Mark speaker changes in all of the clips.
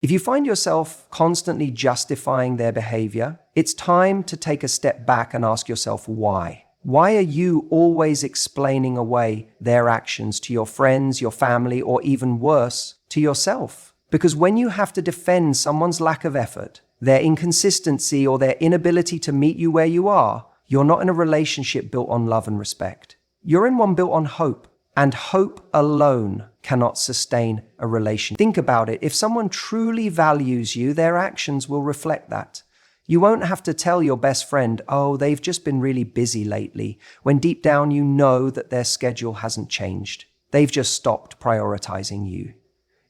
Speaker 1: If you find yourself constantly justifying their behavior, it's time to take a step back and ask yourself why. Why are you always explaining away their actions to your friends, your family, or even worse, to yourself? Because when you have to defend someone's lack of effort, their inconsistency, or their inability to meet you where you are, you're not in a relationship built on love and respect. You're in one built on hope. And hope alone cannot sustain a relationship. Think about it. If someone truly values you, their actions will reflect that. You won't have to tell your best friend, oh, they've just been really busy lately, when deep down you know that their schedule hasn't changed. They've just stopped prioritizing you.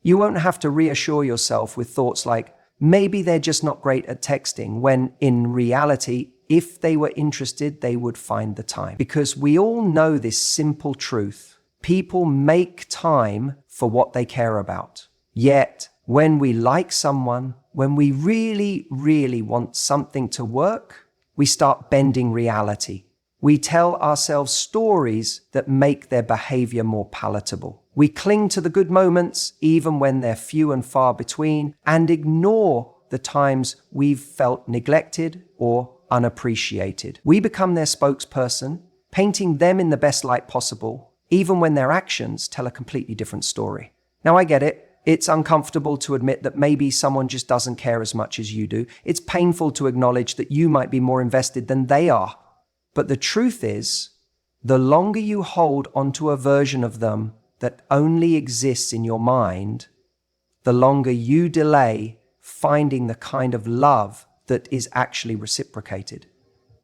Speaker 1: You won't have to reassure yourself with thoughts like, maybe they're just not great at texting, when in reality, if they were interested, they would find the time. Because we all know this simple truth. People make time for what they care about. Yet, when we like someone, when we really, really want something to work, we start bending reality. We tell ourselves stories that make their behavior more palatable. We cling to the good moments, even when they're few and far between, and ignore the times we've felt neglected or unappreciated. We become their spokesperson, painting them in the best light possible, even when their actions tell a completely different story. Now, I get it. It's uncomfortable to admit that maybe someone just doesn't care as much as you do. It's painful to acknowledge that you might be more invested than they are. But the truth is, the longer you hold onto a version of them that only exists in your mind, the longer you delay finding the kind of love that is actually reciprocated.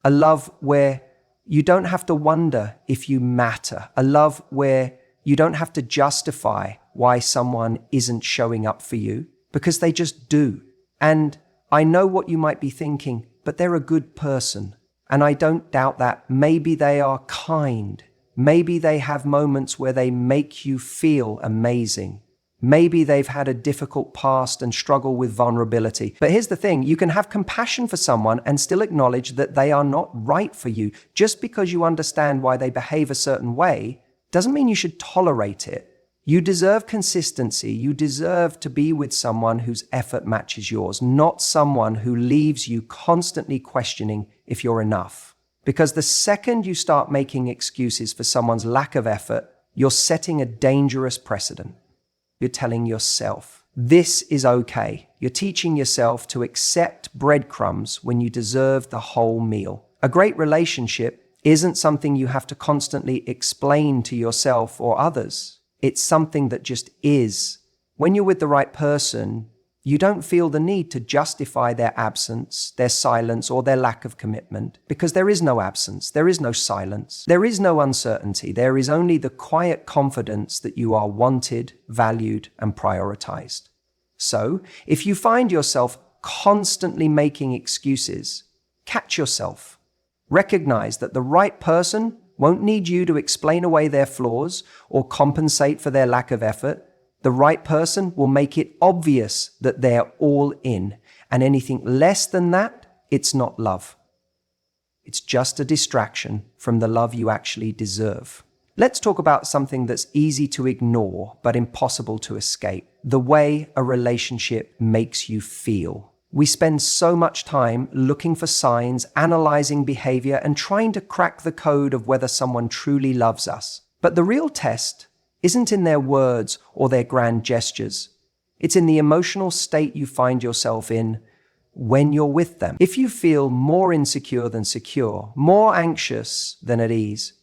Speaker 1: A love where you don't have to wonder if you matter. A love where you don't have to justify why someone isn't showing up for you, because they just do. And I know what you might be thinking, but they're a good person. And I don't doubt that. Maybe they are kind. Maybe they have moments where they make you feel amazing. Maybe they've had a difficult past and struggle with vulnerability. But here's the thing, you can have compassion for someone and still acknowledge that they are not right for you. Just because you understand why they behave a certain way doesn't mean you should tolerate it. You deserve consistency. You deserve to be with someone whose effort matches yours, not someone who leaves you constantly questioning if you're enough. Because the second you start making excuses for someone's lack of effort, you're setting a dangerous precedent. You're telling yourself, this is okay. You're teaching yourself to accept breadcrumbs when you deserve the whole meal. A great relationship isn't something you have to constantly explain to yourself or others. It's something that just is. When you're with the right person, you don't feel the need to justify their absence, their silence, or their lack of commitment, because there is no absence, there is no silence, there is no uncertainty, there is only the quiet confidence that you are wanted, valued, and prioritized. So, if you find yourself constantly making excuses, catch yourself. Recognize that the right person won't need you to explain away their flaws or compensate for their lack of effort. The right person will make it obvious that they're all in, and anything less than that, it's not love. It's just a distraction from the love you actually deserve. Let's talk about something that's easy to ignore but impossible to escape: the way a relationship makes you feel. We spend so much time looking for signs, analyzing behavior, and trying to crack the code of whether someone truly loves us. But the real test isn't in their words or their grand gestures. It's in the emotional state you find yourself in when you're with them. If you feel more insecure than secure, more anxious than at ease,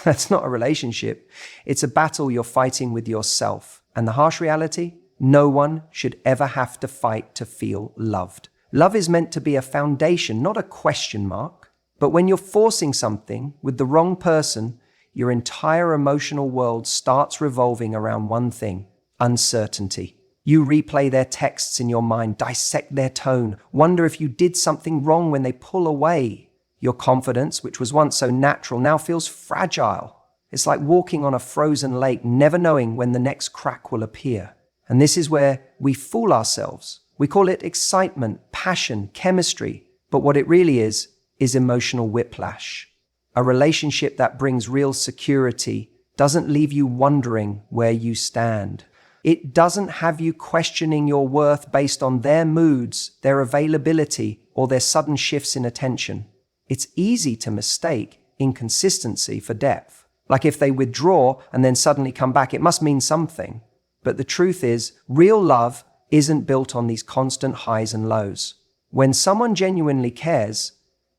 Speaker 1: that's not a relationship. It's a battle you're fighting with yourself. And the harsh reality? No one should ever have to fight to feel loved. Love is meant to be a foundation, not a question mark. But when you're forcing something with the wrong person, your entire emotional world starts revolving around one thing: uncertainty. You replay their texts in your mind, dissect their tone, wonder if you did something wrong when they pull away. Your confidence, which was once so natural, now feels fragile. It's like walking on a frozen lake, never knowing when the next crack will appear. And this is where we fool ourselves. We call it excitement, passion, chemistry. But what it really is emotional whiplash. A relationship that brings real security doesn't leave you wondering where you stand. It doesn't have you questioning your worth based on their moods, their availability, or their sudden shifts in attention. It's easy to mistake inconsistency for depth. Like if they withdraw and then suddenly come back, it must mean something. But the truth is, real love isn't built on these constant highs and lows. When someone genuinely cares,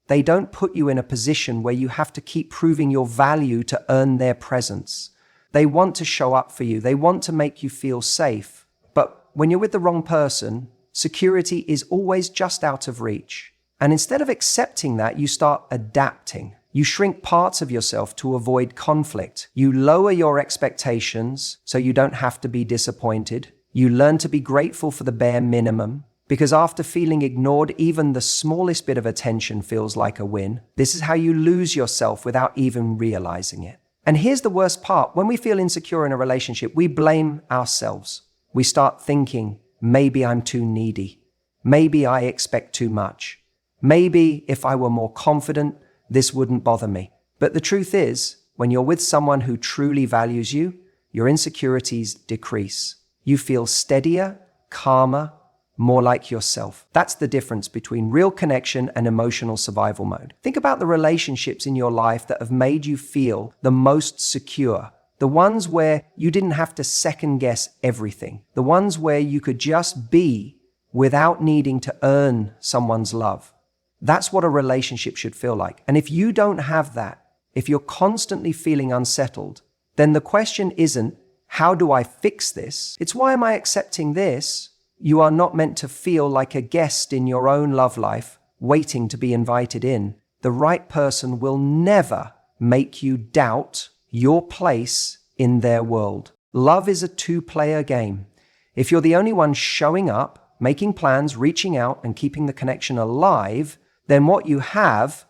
Speaker 1: they don't put you in a position where you have to keep proving your value to earn their presence. They want to show up for you. They want to make you feel safe. But when you're with the wrong person, security is always just out of reach. And instead of accepting that, you start adapting. You shrink parts of yourself to avoid conflict. You lower your expectations so you don't have to be disappointed. You learn to be grateful for the bare minimum, because after feeling ignored, even the smallest bit of attention feels like a win. This is how you lose yourself without even realizing it. And here's the worst part. When we feel insecure in a relationship, we blame ourselves. We start thinking, maybe I'm too needy. Maybe I expect too much. Maybe if I were more confident, this wouldn't bother me. But the truth is, when you're with someone who truly values you, your insecurities decrease. You feel steadier, calmer, more like yourself. That's the difference between real connection and emotional survival mode. Think about the relationships in your life that have made you feel the most secure. The ones where you didn't have to second guess everything. The ones where you could just be without needing to earn someone's love. That's what a relationship should feel like. And if you don't have that, if you're constantly feeling unsettled, then the question isn't, how do I fix this? It's, why am I accepting this? You are not meant to feel like a guest in your own love life, waiting to be invited in. The right person will never make you doubt your place in their world. Love is a two-player game. If you're the only one showing up, making plans, reaching out, and keeping the connection alive, then what you have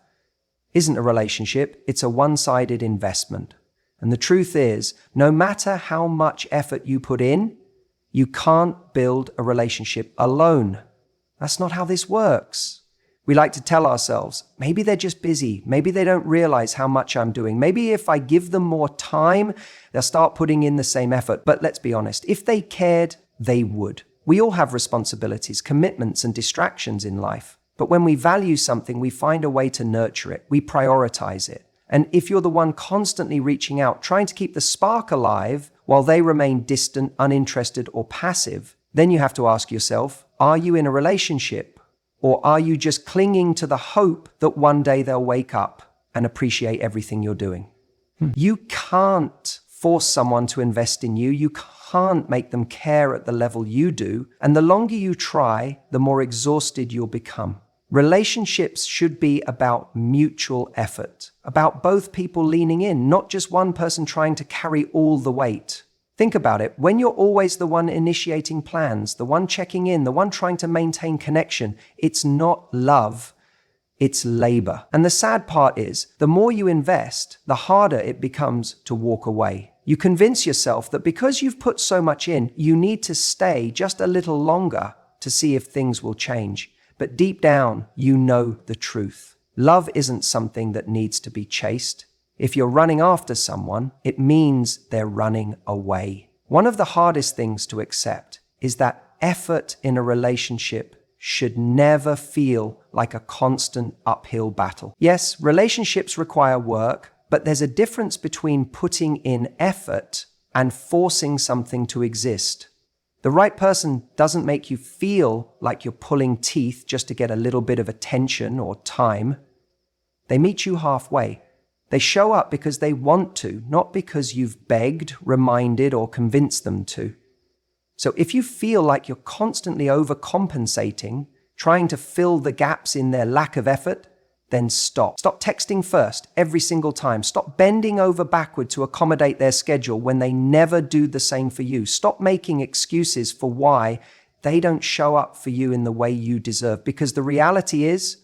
Speaker 1: isn't a relationship, it's a one-sided investment. And the truth is, no matter how much effort you put in, you can't build a relationship alone. That's not how this works. We like to tell ourselves, maybe they're just busy. Maybe they don't realize how much I'm doing. Maybe if I give them more time, they'll start putting in the same effort. But let's be honest, if they cared, they would. We all have responsibilities, commitments, and distractions in life. But when we value something, we find a way to nurture it. We prioritize it. And if you're the one constantly reaching out, trying to keep the spark alive while they remain distant, uninterested, or passive, then you have to ask yourself, are you in a relationship? Or are you just clinging to the hope that one day they'll wake up and appreciate everything you're doing? You can't force someone to invest in you. You can't make them care at the level you do. And the longer you try, the more exhausted you'll become. Relationships should be about mutual effort, about both people leaning in, not just one person trying to carry all the weight. Think about it. When you're always the one initiating plans, the one checking in, the one trying to maintain connection, it's not love, it's labor. And the sad part is, the more you invest, the harder it becomes to walk away. You convince yourself that because you've put so much in, you need to stay just a little longer to see if things will change. But deep down, you know the truth. Love isn't something that needs to be chased. If you're running after someone, it means they're running away. One of the hardest things to accept is that effort in a relationship should never feel like a constant uphill battle. Yes, relationships require work, but there's a difference between putting in effort and forcing something to exist. The right person doesn't make you feel like you're pulling teeth just to get a little bit of attention or time. They meet you halfway. They show up because they want to, not because you've begged, reminded, or convinced them to. So if you feel like you're constantly overcompensating, trying to fill the gaps in their lack of effort, then stop. Stop texting first every single time. Stop bending over backward to accommodate their schedule when they never do the same for you. Stop making excuses for why they don't show up for you in the way you deserve. Because the reality is,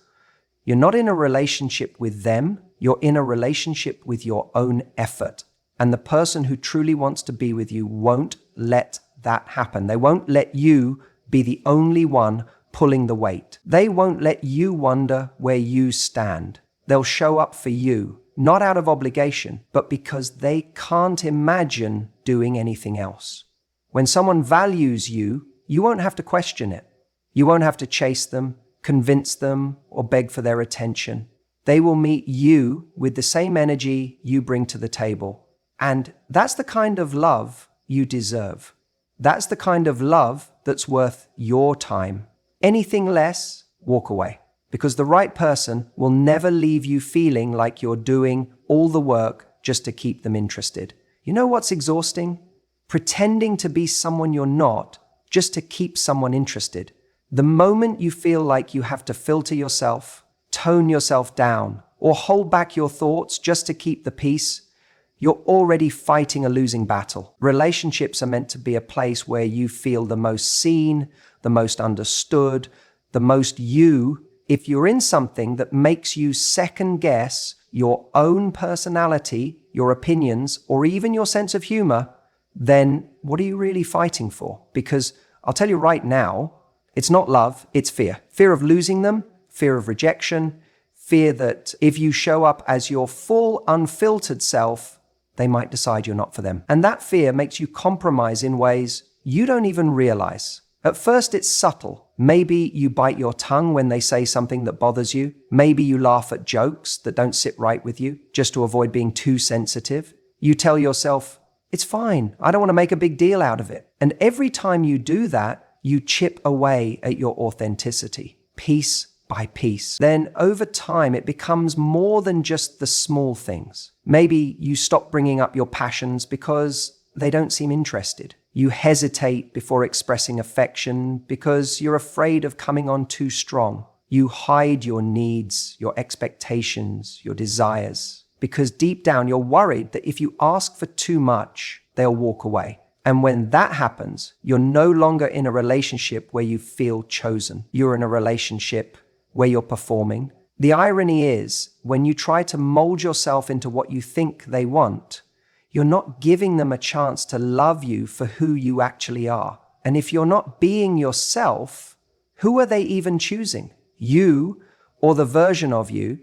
Speaker 1: you're not in a relationship with them. You're in a relationship with your own effort. And the person who truly wants to be with you won't let that happen. They won't let you be the only one pulling the weight. They won't let you wonder where you stand. They'll show up for you, not out of obligation, but because they can't imagine doing anything else. When someone values you, you won't have to question it. You won't have to chase them, convince them, or beg for their attention. They will meet you with the same energy you bring to the table. And that's the kind of love you deserve. That's the kind of love that's worth your time. Anything less, walk away. Because the right person will never leave you feeling like you're doing all the work just to keep them interested. You know what's exhausting? Pretending to be someone you're not just to keep someone interested. The moment you feel like you have to filter yourself, tone yourself down, or hold back your thoughts just to keep the peace, you're already fighting a losing battle. Relationships are meant to be a place where you feel the most seen, the most understood, the most you. If you're in something that makes you second guess your own personality, your opinions, or even your sense of humor, then what are you really fighting for? Because I'll tell you right now, it's not love, it's fear. Fear of losing them, fear of rejection, fear that if you show up as your full, unfiltered self, they might decide you're not for them. And that fear makes you compromise in ways you don't even realize. At first, it's subtle. Maybe you bite your tongue when they say something that bothers you. Maybe you laugh at jokes that don't sit right with you, just to avoid being too sensitive. You tell yourself, it's fine, I don't want to make a big deal out of it. And every time you do that, you chip away at your authenticity, piece by piece. Then over time, it becomes more than just the small things. Maybe you stop bringing up your passions because they don't seem interested. You hesitate before expressing affection because you're afraid of coming on too strong. You hide your needs, your expectations, your desires, because deep down you're worried that if you ask for too much, they'll walk away. And when that happens, you're no longer in a relationship where you feel chosen. You're in a relationship where you're performing. The irony is, when you try to mold yourself into what you think they want, you're not giving them a chance to love you for who you actually are. And if you're not being yourself, who are they even choosing? You or the version of you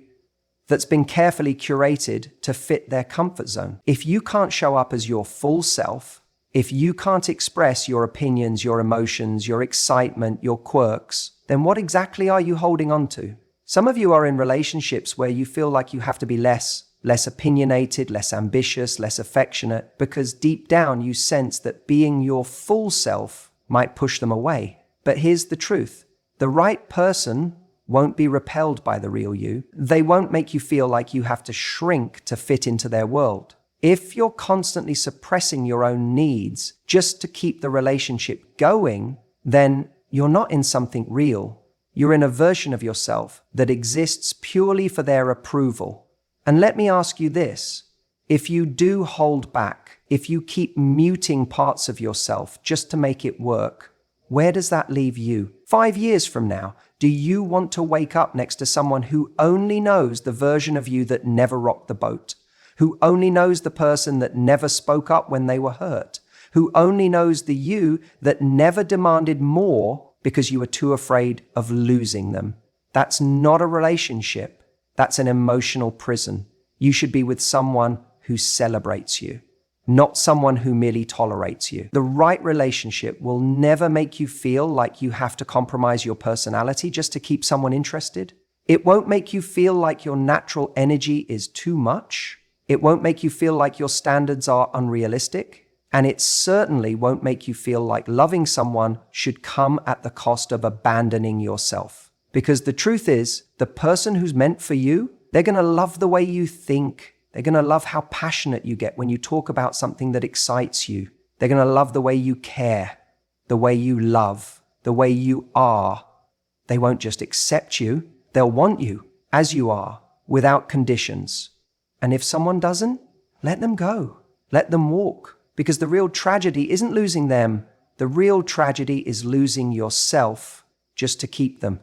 Speaker 1: that's been carefully curated to fit their comfort zone? If you can't show up as your full self, if you can't express your opinions, your emotions, your excitement, your quirks, then what exactly are you holding on to? Some of you are in relationships where you feel like you have to be less opinionated, less ambitious, less affectionate, because deep down you sense that being your full self might push them away. But here's the truth. The right person won't be repelled by the real you. They won't make you feel like you have to shrink to fit into their world. If you're constantly suppressing your own needs just to keep the relationship going, then you're not in something real. You're in a version of yourself that exists purely for their approval. And let me ask you this. If you do hold back, if you keep muting parts of yourself just to make it work, where does that leave you? 5 years from now, do you want to wake up next to someone who only knows the version of you that never rocked the boat? Who only knows the person that never spoke up when they were hurt? Who only knows the you that never demanded more because you were too afraid of losing them? That's not a relationship. That's an emotional prison. You should be with someone who celebrates you, not someone who merely tolerates you. The right relationship will never make you feel like you have to compromise your personality just to keep someone interested. It won't make you feel like your natural energy is too much. It won't make you feel like your standards are unrealistic. And it certainly won't make you feel like loving someone should come at the cost of abandoning yourself. Because the truth is, the person who's meant for you, they're going to love the way you think. They're going to love how passionate you get when you talk about something that excites you. They're going to love the way you care, the way you love, the way you are. They won't just accept you. They'll want you as you are, without conditions. And if someone doesn't, let them go. Let them walk. Because the real tragedy isn't losing them. The real tragedy is losing yourself just to keep them.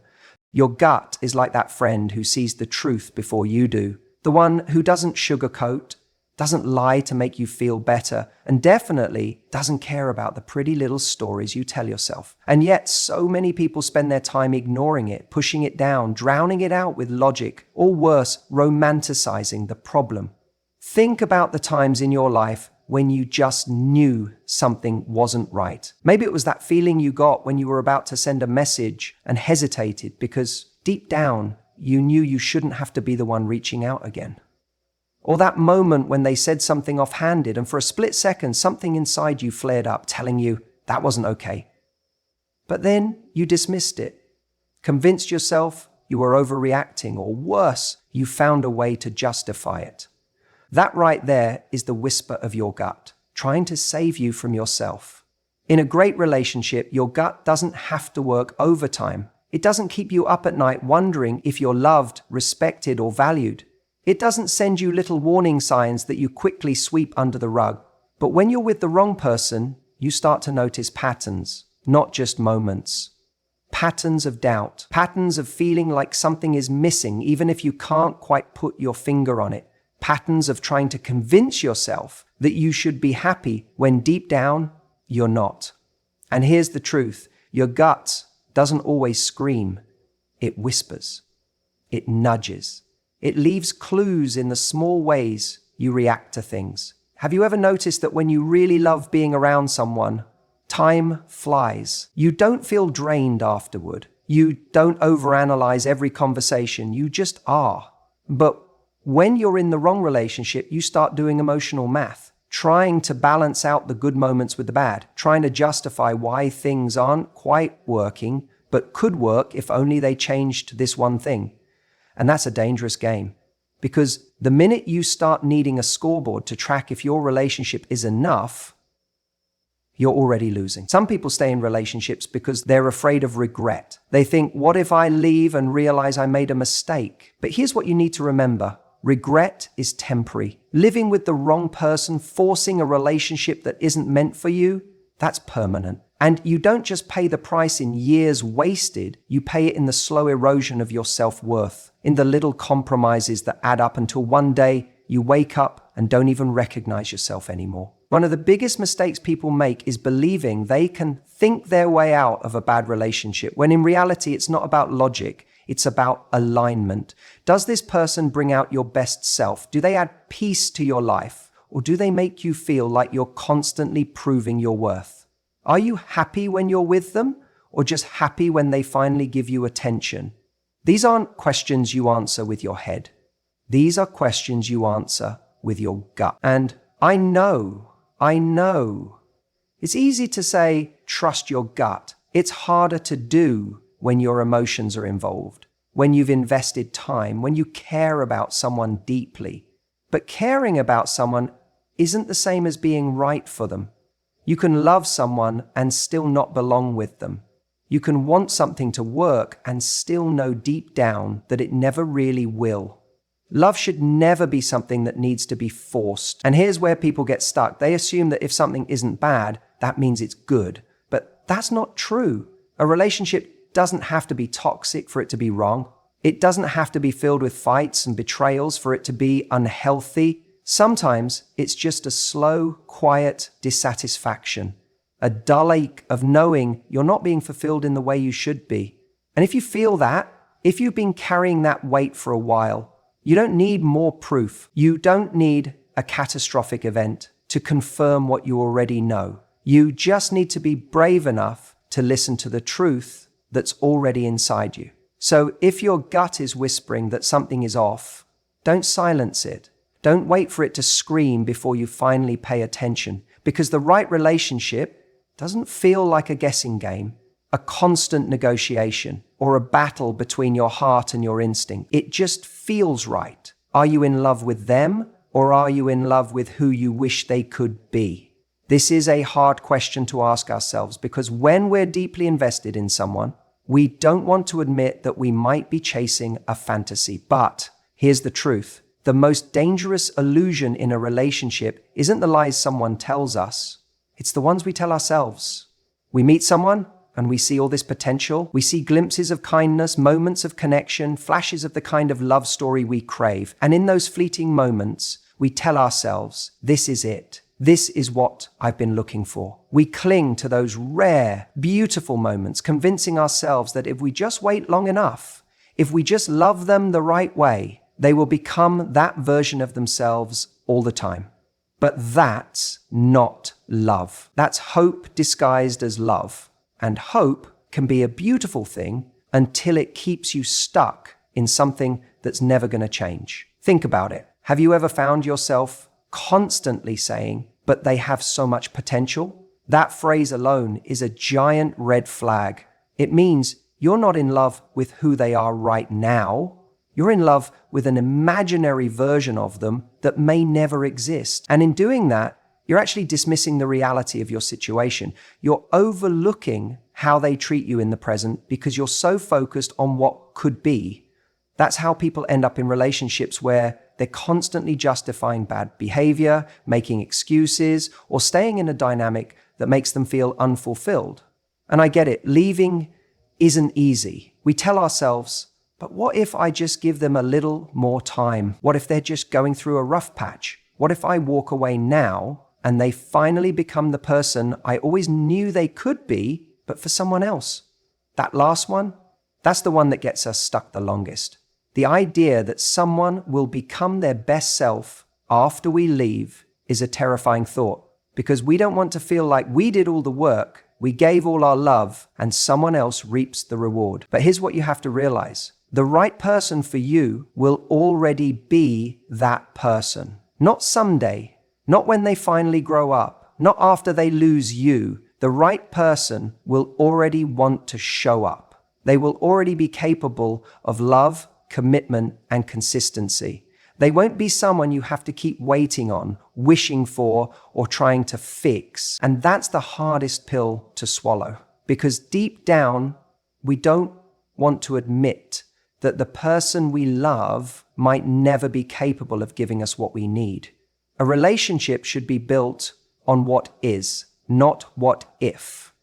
Speaker 1: Your gut is like that friend who sees the truth before you do. The one who doesn't sugarcoat, doesn't lie to make you feel better, and definitely doesn't care about the pretty little stories you tell yourself. And yet so many people spend their time ignoring it, pushing it down, drowning it out with logic, or worse, romanticizing the problem. Think about the times in your life when you just knew something wasn't right. Maybe it was that feeling you got when you were about to send a message and hesitated because deep down you knew you shouldn't have to be the one reaching out again. Or that moment when they said something offhanded and for a split second something inside you flared up telling you that wasn't okay. But then you dismissed it, convinced yourself you were overreacting, or worse, you found a way to justify it. That right there is the whisper of your gut, trying to save you from yourself. In a great relationship, your gut doesn't have to work overtime. It doesn't keep you up at night wondering if you're loved, respected, or valued. It doesn't send you little warning signs that you quickly sweep under the rug. But when you're with the wrong person, you start to notice patterns, not just moments. Patterns of doubt, patterns of feeling like something is missing even if you can't quite put your finger on it. Patterns of trying to convince yourself that you should be happy when deep down, you're not. And here's the truth, your gut doesn't always scream. It whispers. It nudges. It leaves clues in the small ways you react to things. Have you ever noticed that when you really love being around someone, time flies? You don't feel drained afterward. You don't overanalyze every conversation. You just are. But when you're in the wrong relationship, you start doing emotional math, trying to balance out the good moments with the bad, trying to justify why things aren't quite working, but could work if only they changed this one thing. And that's a dangerous game, because the minute you start needing a scoreboard to track if your relationship is enough, you're already losing. Some people stay in relationships because they're afraid of regret. They think, what if I leave and realize I made a mistake? But here's what you need to remember. Regret is temporary. Living with the wrong person, forcing a relationship that isn't meant for you, that's permanent. And you don't just pay the price in years wasted, you pay it in the slow erosion of your self-worth, in the little compromises that add up until one day you wake up and don't even recognize yourself anymore. One of the biggest mistakes people make is believing they can think their way out of a bad relationship, when in reality it's not about logic, it's about alignment. Does this person bring out your best self? Do they add peace to your life? Or do they make you feel like you're constantly proving your worth? Are you happy when you're with them, or just happy when they finally give you attention? These aren't questions you answer with your head. These are questions you answer with your gut. And I know, it's easy to say, trust your gut. It's harder to do when your emotions are involved, when you've invested time, when you care about someone deeply. But caring about someone isn't the same as being right for them. You can love someone and still not belong with them. You can want something to work and still know deep down that it never really will. Love should never be something that needs to be forced. And here's where people get stuck. They assume that if something isn't bad, that means it's good. But that's not true. A relationship doesn't have to be toxic for it to be wrong. It doesn't have to be filled with fights and betrayals for it to be unhealthy. Sometimes it's just a slow, quiet dissatisfaction, a dull ache of knowing you're not being fulfilled in the way you should be. And if you feel that, if you've been carrying that weight for a while, you don't need more proof. You don't need a catastrophic event to confirm what you already know. You just need to be brave enough to listen to the truth that's already inside you. So if your gut is whispering that something is off, don't silence it. Don't wait for it to scream before you finally pay attention, because the right relationship doesn't feel like a guessing game, a constant negotiation, or a battle between your heart and your instinct. It just feels right. Are you in love with them, or are you in love with who you wish they could be? This is a hard question to ask ourselves, because when we're deeply invested in someone, we don't want to admit that we might be chasing a fantasy. But here's the truth. The most dangerous illusion in a relationship isn't the lies someone tells us. It's the ones we tell ourselves. We meet someone and we see all this potential. We see glimpses of kindness, moments of connection, flashes of the kind of love story we crave. And in those fleeting moments, we tell ourselves, this is it. This is what I've been looking for. We cling to those rare, beautiful moments, convincing ourselves that if we just wait long enough, if we just love them the right way, they will become that version of themselves all the time. But that's not love. That's hope disguised as love. And hope can be a beautiful thing until it keeps you stuck in something that's never going to change. Think about it. Have you ever found yourself constantly saying, "But they have so much potential"? That phrase alone is a giant red flag. It means you're not in love with who they are right now. You're in love with an imaginary version of them that may never exist. And in doing that, you're actually dismissing the reality of your situation. You're overlooking how they treat you in the present because you're so focused on what could be. That's how people end up in relationships where they're constantly justifying bad behavior, making excuses, or staying in a dynamic that makes them feel unfulfilled. And I get it, leaving isn't easy. We tell ourselves, but what if I just give them a little more time? What if they're just going through a rough patch? What if I walk away now and they finally become the person I always knew they could be, but for someone else? That last one, that's the one that gets us stuck the longest. The idea that someone will become their best self after we leave is a terrifying thought because we don't want to feel like we did all the work, we gave all our love, and someone else reaps the reward. But here's what you have to realize. The right person for you will already be that person. Not someday, not when they finally grow up, not after they lose you. The right person will already want to show up. They will already be capable of love, commitment, and consistency. They won't be someone you have to keep waiting on, wishing for, or trying to fix. And that's the hardest pill to swallow. Because deep down, we don't want to admit that the person we love might never be capable of giving us what we need. A relationship should be built on what is, not what if.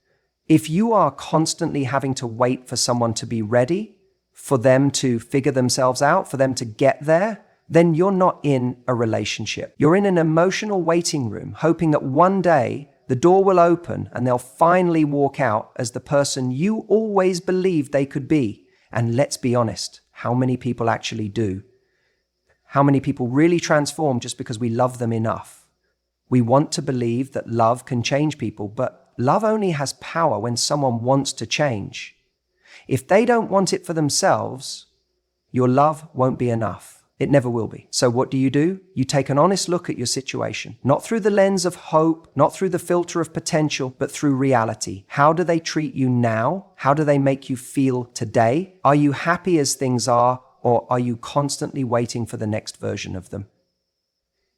Speaker 1: If you are constantly having to wait for someone to be ready, for them to figure themselves out, for them to get there, then you're not in a relationship. You're in an emotional waiting room, hoping that one day the door will open and they'll finally walk out as the person you always believed they could be. And let's be honest, how many people actually do? How many people really transform just because we love them enough? We want to believe that love can change people, but love only has power when someone wants to change. If they don't want it for themselves, your love won't be enough. It never will be. So what do? You take an honest look at your situation, not through the lens of hope, not through the filter of potential, but through reality. How do they treat you now? How do they make you feel today? Are you happy as things are, or are you constantly waiting for the next version of them?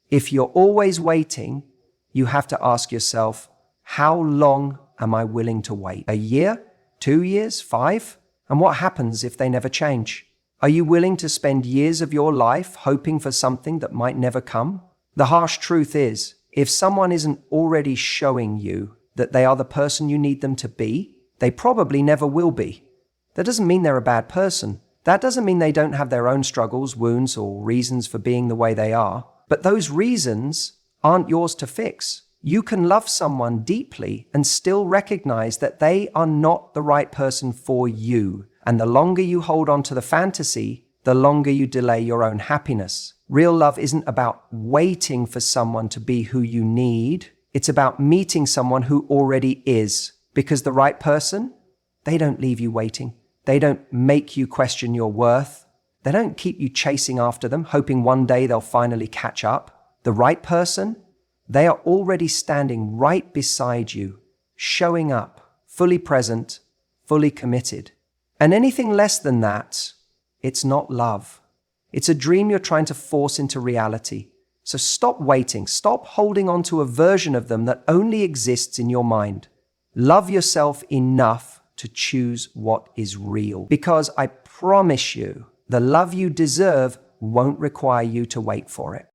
Speaker 1: If you're always waiting, you have to ask yourself, how long am I willing to wait? A year? 2 years? 5? And what happens if they never change? Are you willing to spend years of your life hoping for something that might never come? The harsh truth is, if someone isn't already showing you that they are the person you need them to be, they probably never will be. That doesn't mean they're a bad person. That doesn't mean they don't have their own struggles, wounds, or reasons for being the way they are. But those reasons aren't yours to fix. You can love someone deeply and still recognize that they are not the right person for you. And the longer you hold on to the fantasy, the longer you delay your own happiness. Real love isn't about waiting for someone to be who you need. It's about meeting someone who already is. Because the right person, they don't leave you waiting. They don't make you question your worth. They don't keep you chasing after them, hoping one day they'll finally catch up. The right person, they are already standing right beside you, showing up, fully present, fully committed. And anything less than that, it's not love. It's a dream you're trying to force into reality. So stop waiting. Stop holding on to a version of them that only exists in your mind. Love yourself enough to choose what is real. Because I promise you, the love you deserve won't require you to wait for it.